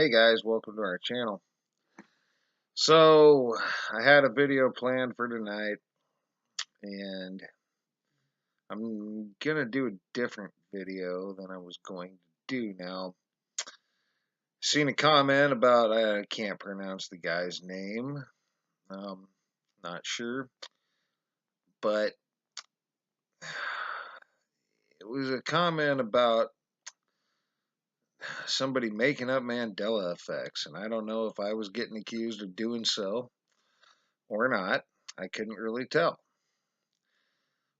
Hey guys, welcome to our channel. So, I had a video planned for tonight, and I'm gonna do a different video than I was going to do. Now, seen a comment about I can't pronounce the guy's name. Um, Not sure, but it was a comment about somebody making up Mandela effects, and I don't know if I was getting accused of doing so or not. I couldn't really tell.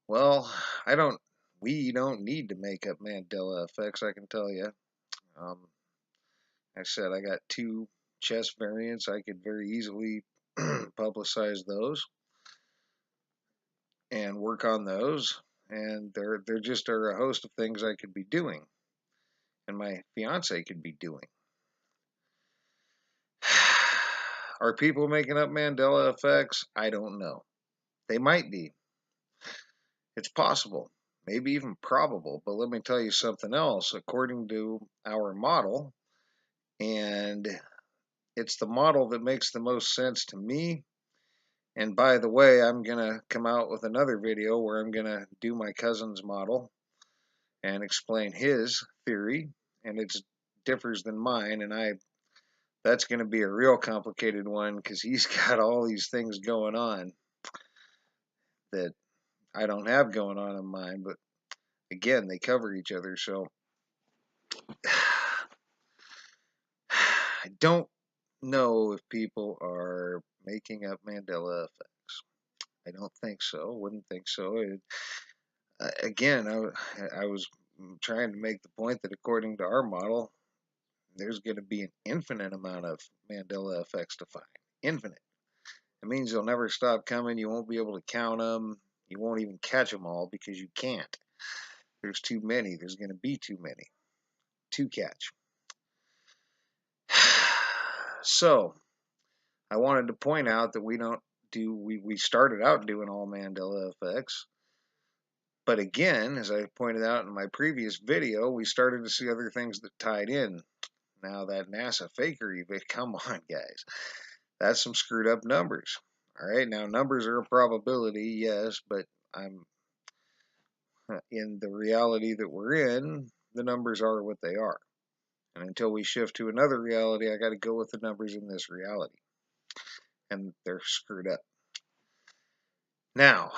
Well, I don't. We don't need to make up Mandela effects. I can tell you. Um, I said I got two chest variants. I could very easily publicize those and work on those. And there just are a host of things I could be doing, and my fiance could be doing. Are people making up Mandela effects? I don't know. They might be. It's possible, maybe even probable. But let me tell you something else. According to our model, and it's the model that makes the most sense to me. And by the way, I'm going to come out with another video where I'm going to do my cousin's model and explain his theory, and it differs than mine, and that's going to be a real complicated one because he's got all these things going on that I don't have going on in mine, but again, they cover each other, so I don't know if people are making up Mandela effects. I don't think so. Wouldn't think so. Again, I was trying to make the point that according to our model, there's going to be an infinite amount of Mandela effects to find. Infinite. It means they'll never stop coming. You won't be able to count them. You won't even catch them all because you can't. There's too many. There's going to be too many to catch. So, I wanted to point out that we started out doing all Mandela effects. But again, as I pointed out in my previous video, we started to see other things that tied in. Now that NASA fakery, but come on, guys. That's some screwed up numbers. All right, now numbers are a probability, yes, but I'm in the reality that we're in, the numbers are what they are. And until we shift to another reality, I got to go with the numbers in this reality. And they're screwed up. Now,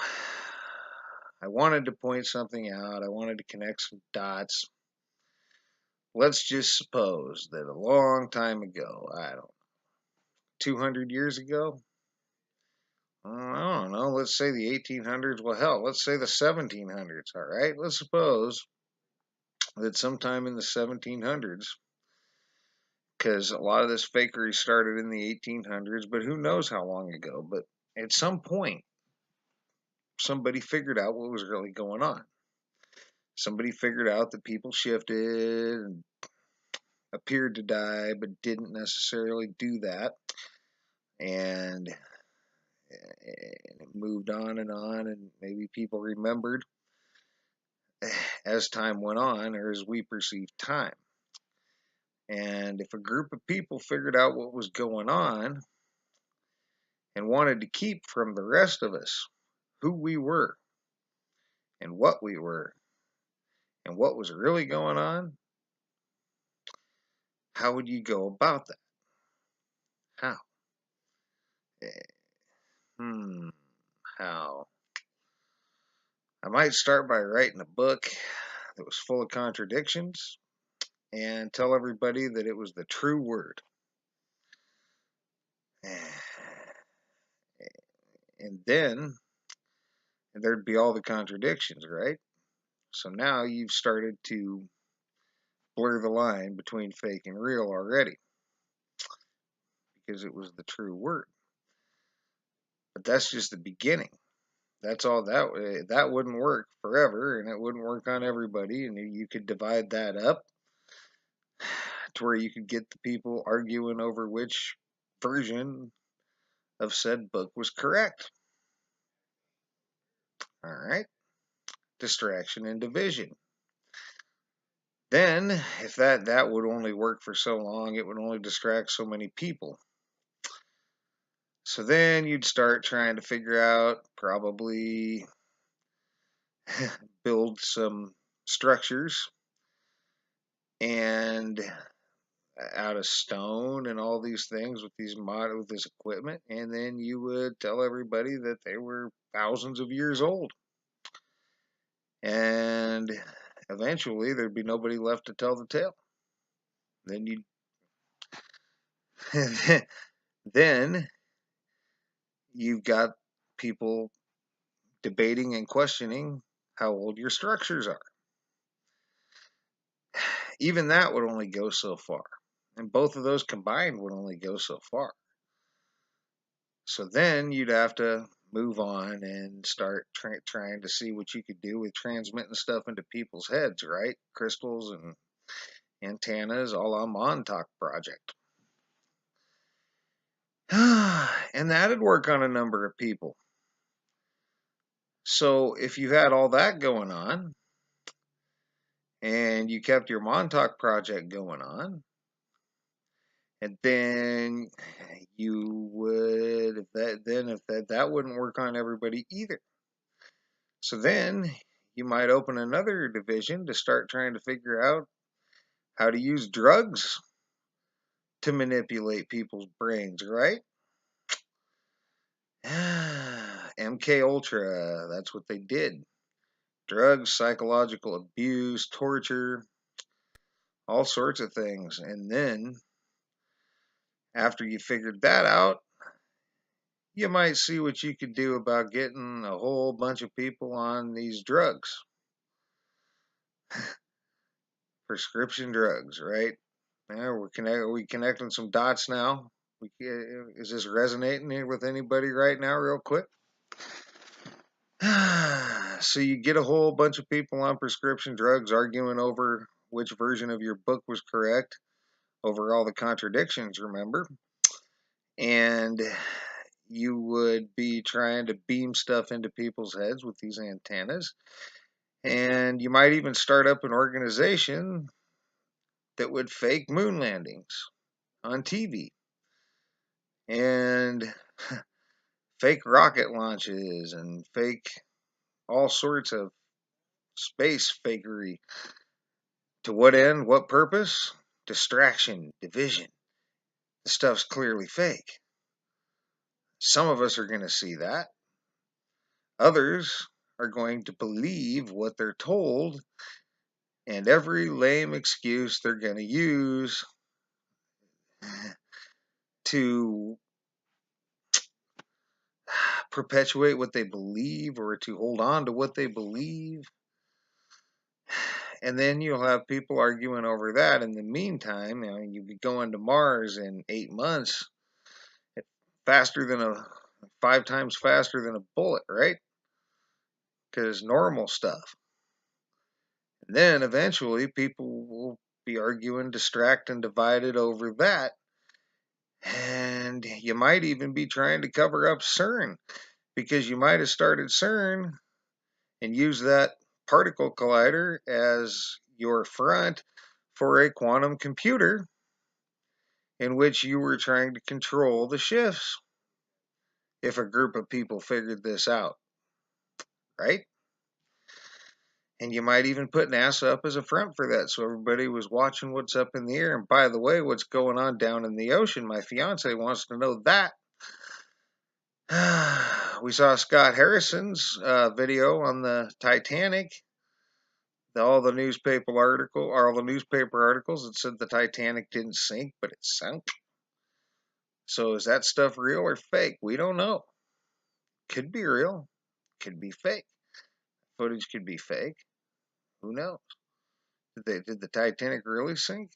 I wanted to point something out. I wanted to connect some dots. Let's just suppose that a long time ago, I don't know, 200 years ago, I don't know, let's say the 1800s, well, hell, let's say the 1700s, all right? Let's suppose that sometime in the 1700s, because a lot of this fakery started in the 1800s, but who knows how long ago, but at some point, somebody figured out what was really going on. Somebody figured out that people shifted and appeared to die, but didn't necessarily do that. And it moved on, and maybe people remembered as time went on, or as we perceived time. And if a group of people figured out what was going on and wanted to keep from the rest of us who we were and what we were and what was really going on, how would you go about that? How? How? I might start by writing a book that was full of contradictions and tell everybody that it was the true word. And then there'd be all the contradictions, right? So now you've started to blur the line between fake and real already because it was the true word. But that's just the beginning. That's all that wouldn't work forever, and it wouldn't work on everybody, and you could divide that up to where you could get the people arguing over which version of said book was correct. All right. Distraction and division. Then, if that would only work for so long, it would only distract so many people. So then you'd start trying to figure out, probably build some structures and out of stone and all these things with this equipment, and then you would tell everybody that they were thousands of years old, and eventually there'd be nobody left to tell the tale. Then you then you've got people debating and questioning how old your structures are. Even that would only go so far, and both of those combined would only go so far. So then you'd have to move on and start trying to see what you could do with transmitting stuff into people's heads, right? Crystals and antennas, a la Montauk Project. And that'd work on a number of people. So if you had all that going on, and you kept your Montauk Project going on, and then you would, if that wouldn't work on everybody either. So then you might open another division to start trying to figure out how to use drugs to manipulate people's brains, right? MK Ultra, that's what they did. Drugs, psychological abuse, torture, all sorts of things. And then after you figured that out, you might see what you could do about getting a whole bunch of people on these drugs. Prescription drugs, right? Yeah, are we connecting some dots now? Is this resonating with anybody right now, real quick? So you get a whole bunch of people on prescription drugs arguing over which version of your book was correct, over all the contradictions, remember? And you would be trying to beam stuff into people's heads with these antennas. And you might even start up an organization that would fake moon landings on TV and fake rocket launches and fake all sorts of space fakery. To what end? What purpose? Distraction, division. The stuff's clearly fake. Some of us are going to see that. Others are going to believe what they're told, and every lame excuse they're going to use to perpetuate what they believe or to hold on to what they believe. And then you'll have people arguing over that. In the meantime, you'll be going to Mars in 8 months, faster than 5 times faster than a bullet, right? Because normal stuff. And then eventually people will be arguing, distracted, and divided over that. And you might even be trying to cover up CERN, because you might have started CERN and used that particle collider as your front for a quantum computer in which you were trying to control the shifts if a group of people figured this out, right? And you might even put NASA up as a front for that, so everybody was watching what's up in the air. And by the way, what's going on down in the ocean? My fiance wants to know that. We saw Scott Harrison's video on the Titanic. All the newspaper articles that said the Titanic didn't sink, but it sunk. So is that stuff real or fake? We don't know. Could be real, could be fake. Footage could be fake. Who knows? Did the Titanic really sink?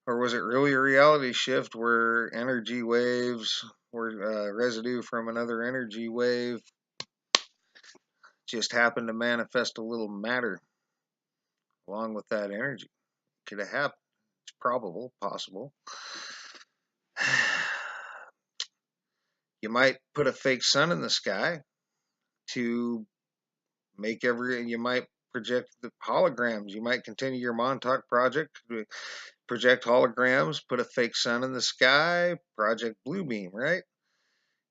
Or was it really a reality shift where energy waves were residue from another energy wave just happened to manifest a little matter along with that energy? Could have happened. It's probable, possible. You might put a fake sun in the sky to you might project the holograms. You might continue your Montauk project, project holograms, put a fake sun in the sky, project Bluebeam, right?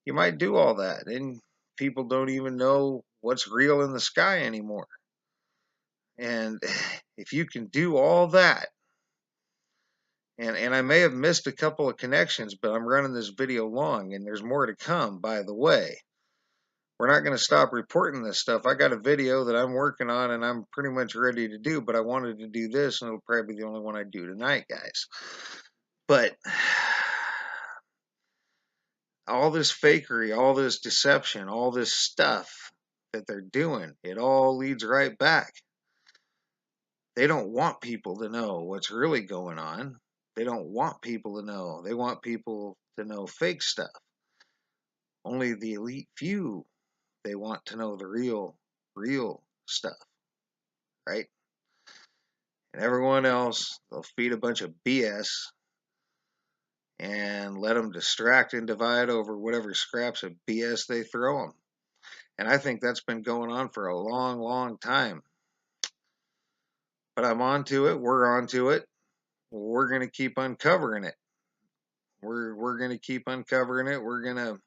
You might do all that, and people don't even know what's real in the sky anymore. And if you can do all that, and I may have missed a couple of connections, but I'm running this video long, and there's more to come, by the way. We're not going to stop reporting this stuff. I got a video that I'm working on, and I'm pretty much ready to do, but I wanted to do this, and it'll probably be the only one I do tonight, guys. But all this fakery, all this deception, all this stuff that they're doing, it all leads right back. They don't want people to know what's really going on. They don't want people to know. They want people to know fake stuff. Only the elite few, they want to know the real stuff, right? And everyone else, they'll feed a bunch of BS and let them distract and divide over whatever scraps of BS they throw them. And I think that's been going on for a long, long time. But I'm onto it. We're onto it. We're going to keep uncovering it. We're going to keep uncovering it. We're going to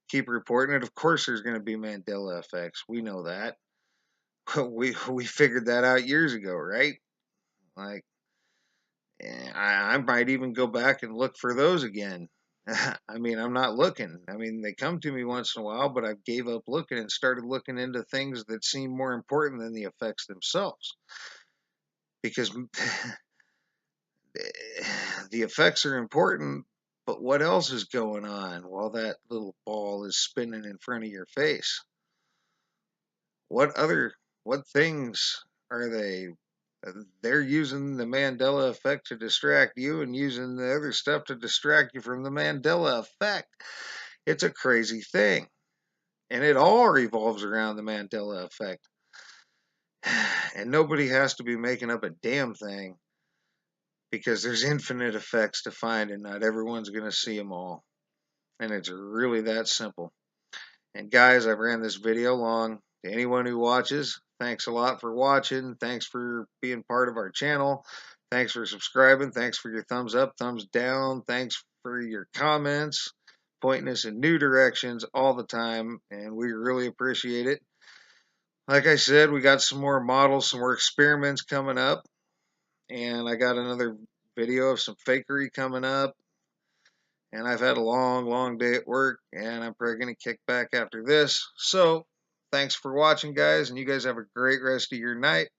keep reporting it. Of course, there's going to be Mandela effects. We know that. We figured that out years ago, right? Like, I might even go back and look for those again. I mean, I'm not looking. I mean, they come to me once in a while, but I gave up looking and started looking into things that seem more important than the effects themselves. Because the effects are important, but what else is going on while that little ball is spinning in front of your face? What things are they? They're using the Mandela effect to distract you and using the other stuff to distract you from the Mandela effect. It's a crazy thing. And it all revolves around the Mandela effect. And nobody has to be making up a damn thing because there's infinite effects to find and not everyone's going to see them all. And it's really that simple. And guys, I've ran this video long. To anyone who watches, thanks a lot for watching. Thanks for being part of our channel. Thanks for subscribing. Thanks for your thumbs up, thumbs down. Thanks for your comments, pointing us in new directions all the time. And we really appreciate it. Like I said, we got some more models, some more experiments coming up. And I got another video of some fakery coming up. And I've had a long, long day at work, and I'm probably going to kick back after this. So, thanks for watching, guys, and you guys have a great rest of your night.